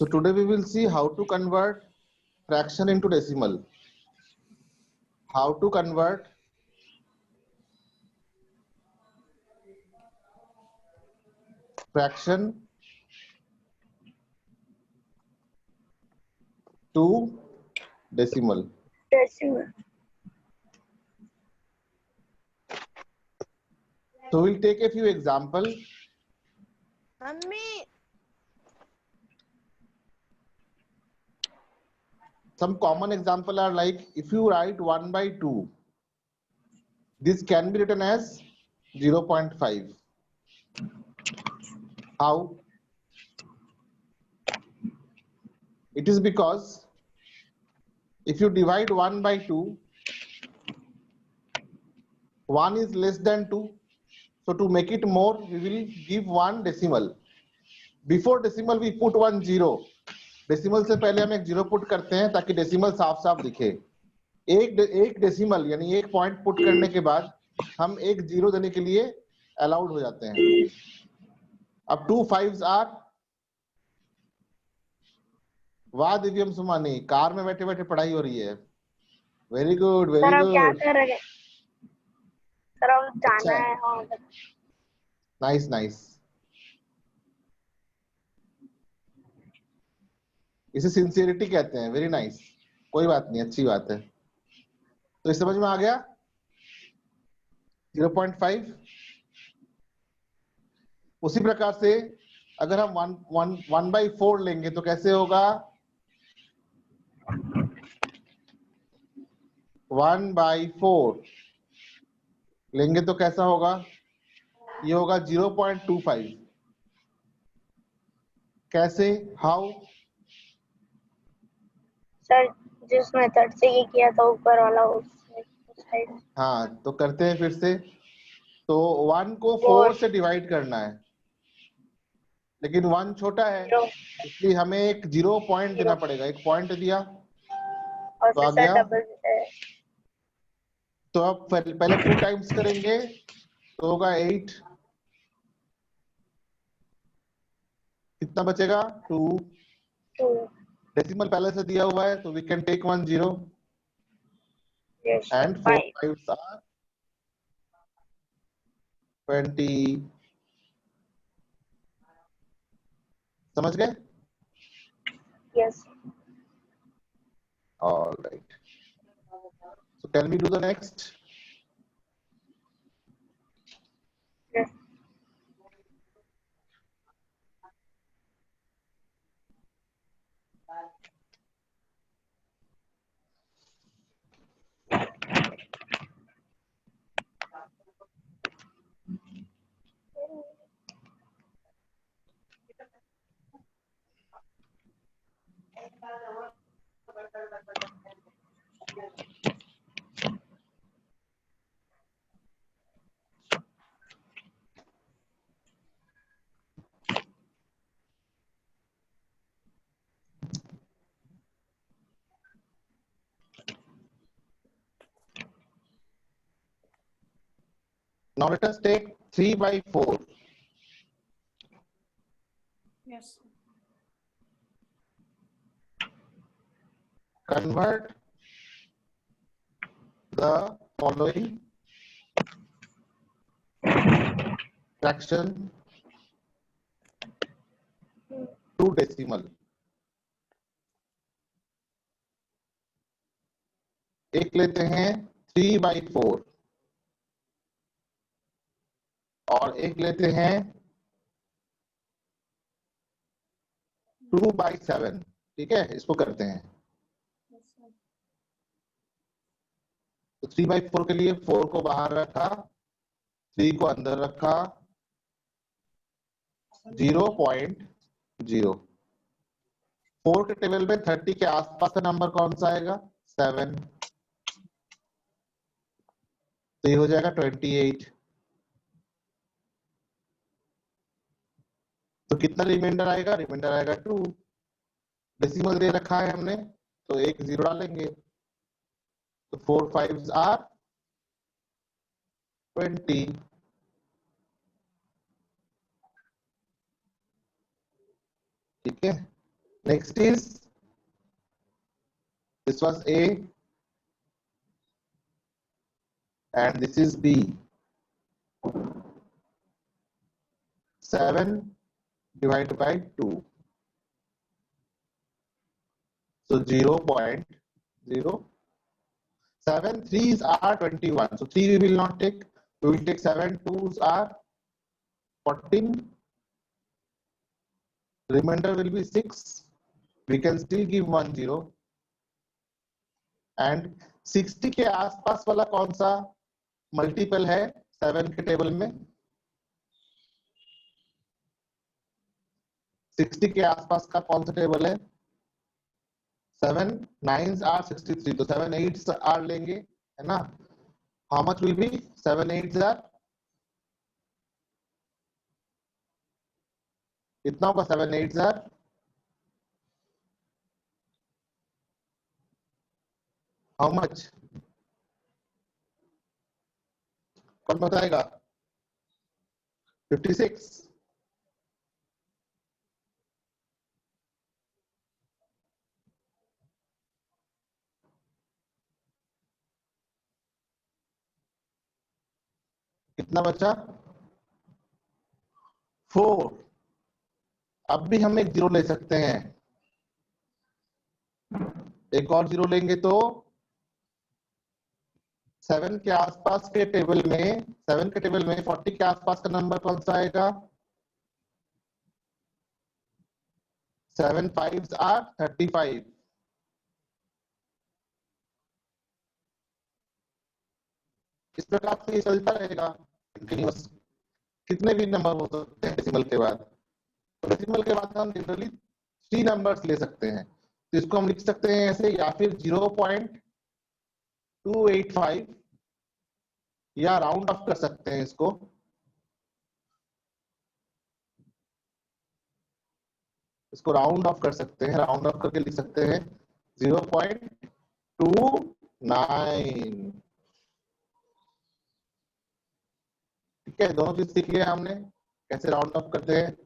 So today we will see how to convert fraction into decimal. How to convert fraction to decimal. So we'll take a few examples. Some common example are like if you write 1 by 2, this can be written as 0.5. How? It is because if you divide 1 by 2, 1 is less than 2. So to make it more, we will give one decimal. Before decimal we put 1 0. Decimal से पहले हम एक zero put करते हैं ताकि decimal साफ साफ दिखे. एक डेसिमल यानी एक पॉइंट पुट करने के बाद हम एक जीरो देने के लिए अलाउड हो जाते हैं. अब 2 5s आर. वाह दिव्यम सुमानी, कार में बैठे बैठे पढ़ाई हो रही है. Very good very good. Nice nice. इसे सिंसियरिटी कहते हैं. Very nice. कोई बात नहीं, अच्छी बात है. तो इस समझ में आ गया 0.5. उसी प्रकार से अगर हम 1 by 4 लेंगे तो कैसे होगा? 1 by 4 लेंगे तो कैसा होगा? ये होगा 0.25. कैसे? हाउ? सर जिस मेथड से ये किया था ऊपर वाला हाँ, तो करते हैं फिर से. तो 1 को 4 से डिवाइड करना है, लेकिन 1 छोटा है इसलिए हमें एक 0 पॉइंट देना पड़ेगा. एक पॉइंट दिया तो आ गया. तो अब पहले 2 टाइम्स करेंगे तो होगा 8. कितना बचेगा? 2. डेसिमल पहले से दिया हुआ है तो we can take 1 0 and 4 5s are 20. समझ गए? Yes. All right. So can we do the next? Yes. Now let us take 3 by 4. Yes. Convert the following fraction to decimal. एक लेते हैं 3 by 4 और एक लेते हैं 2 by 7. ठीक है, इसको करते हैं. तो 3 by 4 के लिए 4 को बाहर रखा, 3 को अंदर रखा. 0.0. 4 के टेबल में 30 के आसपास का नंबर कौन सा आएगा? 7. तो ये हो जाएगा 28. तो कितना रिमाइंडर आएगा? रिमाइंडर आएगा 2. डेसिमल दे रखा है हमने तो एक 0 डालेंगे. तो 4 5s आर 20. ठीक है. Next is, this was A and this is B. 7 divided by 2. So 0.0. 7 3s are 21. So 3 we will not take. We will take 7 2s are 14. Remainder will be 6. We can still give 1 0. And 60 के आसपास वाला कौन सा multiple है 7 के table में? 60 के आसपास का कौन सा टेबल है? 7 9s are 63. तो 7 8s are लेंगे, है ना? How much will be 7 8s are? कितना होगा 7 8s are? How much? कौन बताएगा? 56. कितना बचा? 4. अब भी हम एक जीरो ले सकते हैं, एक और जीरो लेंगे तो 7 के आसपास के टेबल में 40 के आसपास का नंबर कौन सा आएगा? 7 5s are 35. इस प्रकार से ये चलता रहेगा कंटिन्यूअस। कितने भी नंबर हो सकते हैं डेसिमल के बाद। तो डेसिमल के बाद हम जनरली 3 नंबर्स ले सकते हैं। तो इसको हम लिख सकते हैं ऐसे, या फिर 0.285, या राउंड ऑफ कर सकते हैं इसको। राउंड ऑफ कर सकते हैं, राउंड ऑफ करके लिख सकते हैं 0.29। ठीक है, दोनों चीज सीख लिया हमने कैसे राउंड ऑफ करते हैं।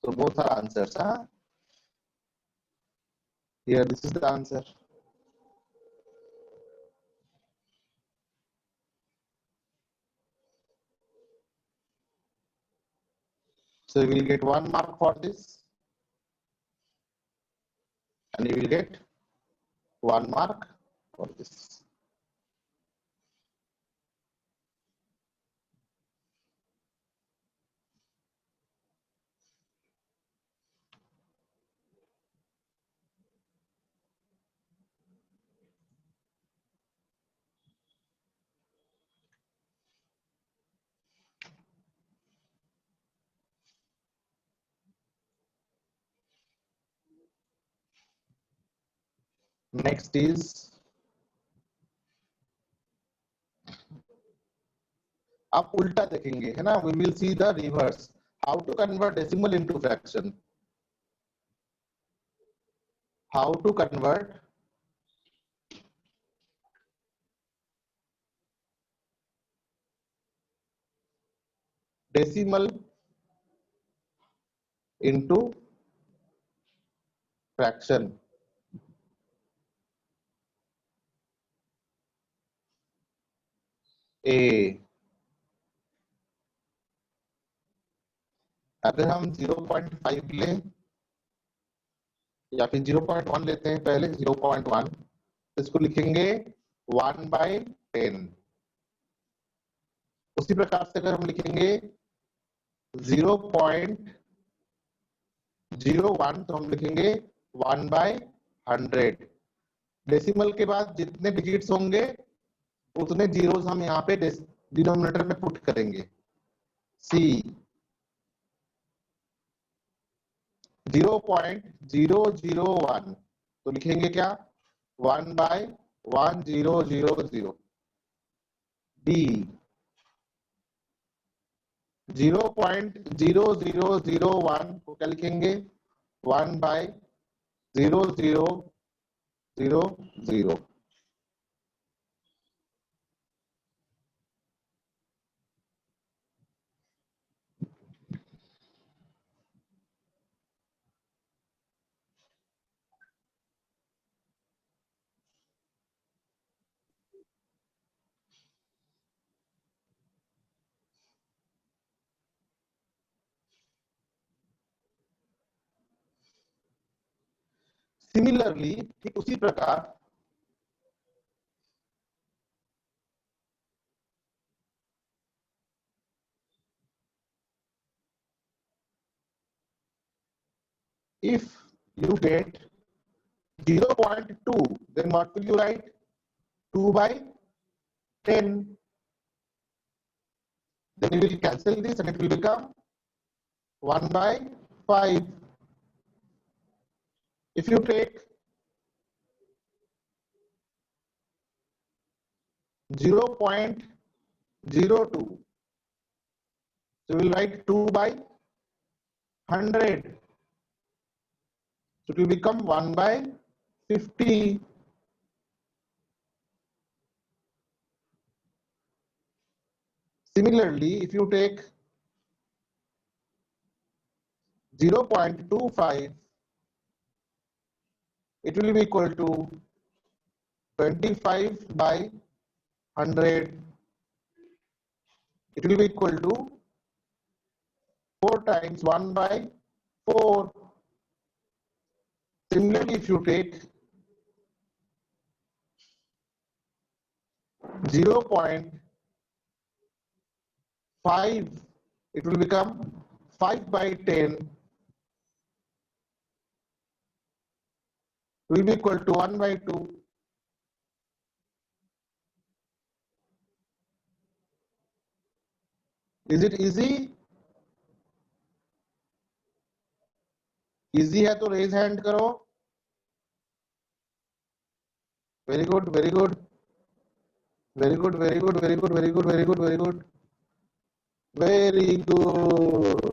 So both are answers. Here, this is the answer. So you will get 1 mark for this, and you will get 1 mark for this. Next is, आप उल्टा देखेंगे, है ना? We will see the reverse. How to convert decimal into fraction? How to convert decimal into fraction? A. अगर हम 0.5 लें या फिर 0.1 लेते हैं, पहले 0.1, इसको लिखेंगे 1/10। उसी प्रकार से अगर हम लिखेंगे 0.01 तो हम लिखेंगे 1/100। डेसिमल के बाद जितने डिजिट्स होंगे उतने जीरोस हम यहाँ पे डिनोमिनेटर में पुट करेंगे। सी 0.001 तो लिखेंगे क्या? 1/1000। डी 0.0001 को क्या लिखेंगे? 1/0000। सिमिलरली ठीक उसी प्रकार if you get 0.2, then what will you write? 2 by 10. Then you will cancel this and it will become 1 by 5. If you take 0.02, so you will write 2 by 100. So it will become 1 by 50. Similarly, if you take 0.25, it will be equal to 25 by 100. It will be equal to 4 times 1 by 4. Similarly, if you take 0.5, it will become 5 by 10. Will be equal to 1 by 2. Is it easy? Easy है तो raise hand करो. Very good, very good. Very good, very good, very good, very good, very good, very good. Very good.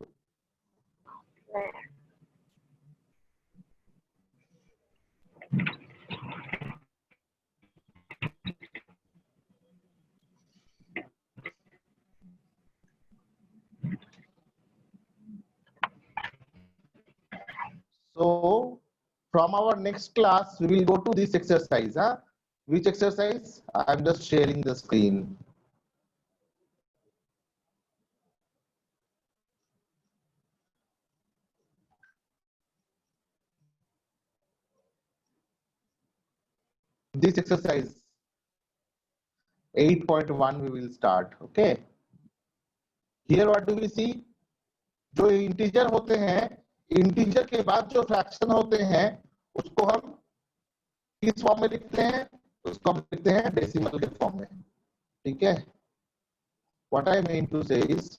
So from our next class, we will go to this exercise. Huh? Which exercise? I'm just sharing the screen. This exercise 8.1 we will start. Okay. Here what do we see? जो integer होते हैं, integer के बाद जो fraction होते हैं, उसको हम किस फॉर्म में लिखते हैं? उसको हम लिखते हैं डेसिमल के फॉर्म में. ठीक है. What I mean to say is,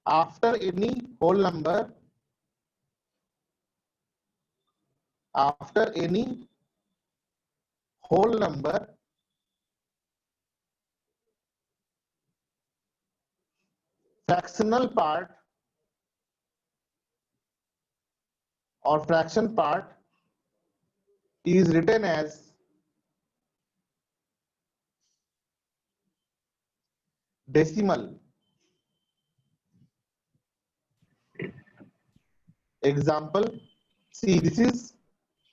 after any whole number, fractional part or fraction part is written as decimal. Example, see, this is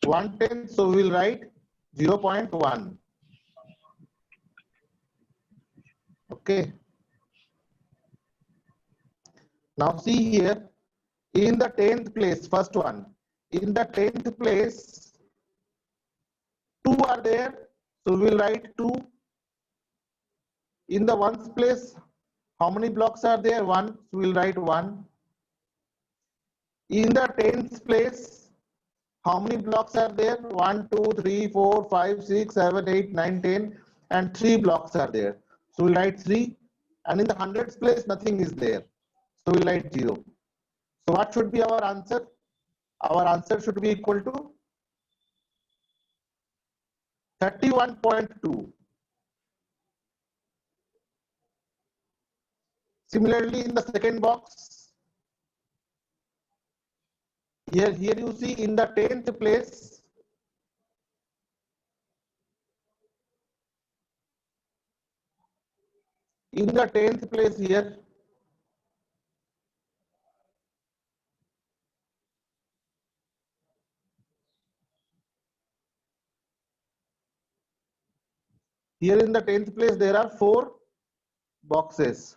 1/10, so we will write 0.1. Okay. Now see here, in the 10th place, first one, in the 10th place, 2 are there, so we will write 2. In the 1st place, how many blocks are there? 1, so we will write 1. In the 10th place, how many blocks are there? 1, 2, 3, 4, 5, 6, 7, 8, 9, 10, and 3 blocks are there. So we'll write 3. And in the 100th place, nothing is there. So we'll write 0. So what should be our answer? Our answer should be equal to 31.2. Similarly, in the second box, here you see in the 10th place, in the 10th place here, here in the 10th place, there are 4 boxes.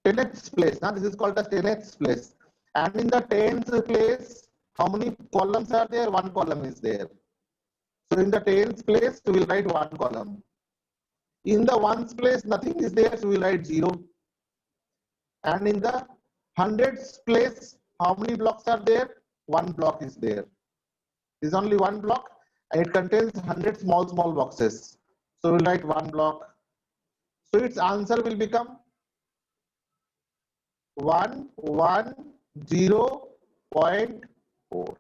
10th place. Now this is called as 10th place. And in the 10th place, how many columns are there? One column is there. So in the 10th place, we will write one column. In the ones place, nothing is there, so we will write 0. And in the 100th place, how many blocks are there? One block is there. There is only one block and it contains 100 small boxes. So we'll write one block. So its answer will become 110.4.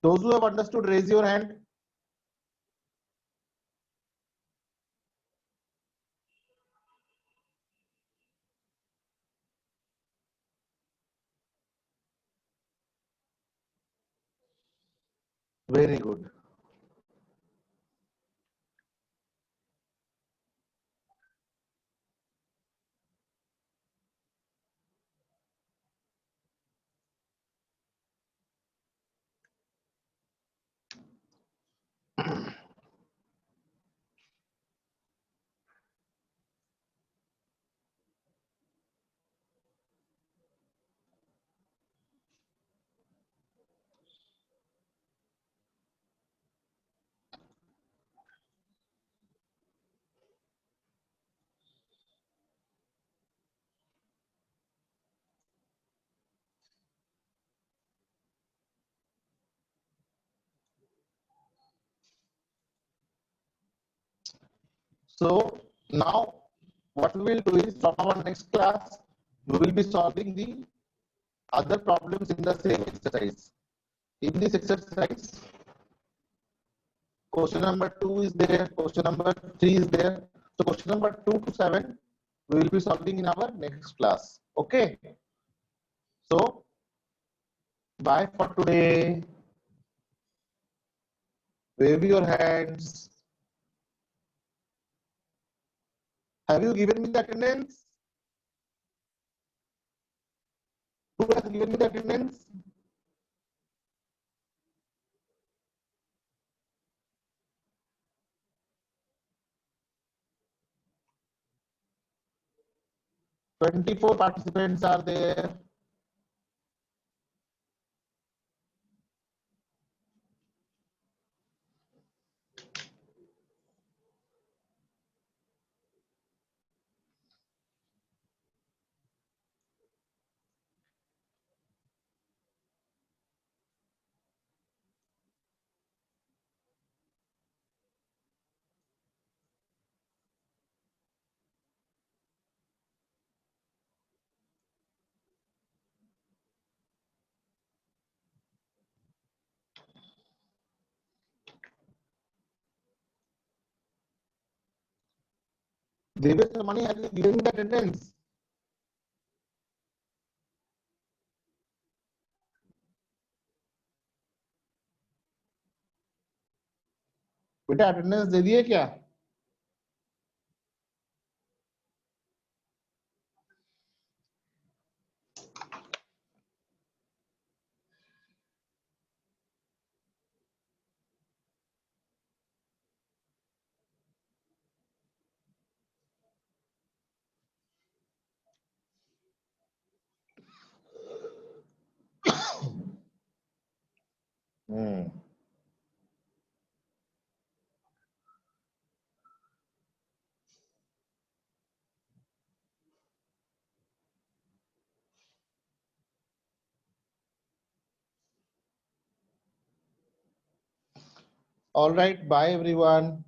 Those who have understood, raise your hand. Very good. So now what we will do is, from our next class, we will be solving the other problems in the same exercise. In this exercise, question number 2 is there, question number 3 is there. So question number 2 to 7, we will be solving in our next class. Okay. So bye for today. Wave your hands. Have you given me the attendance? Who has given me the attendance? "24 participants are there. Devesh Ramani, have you given me the attendance? बेटा attendance दे दिए क्या? All right, bye everyone.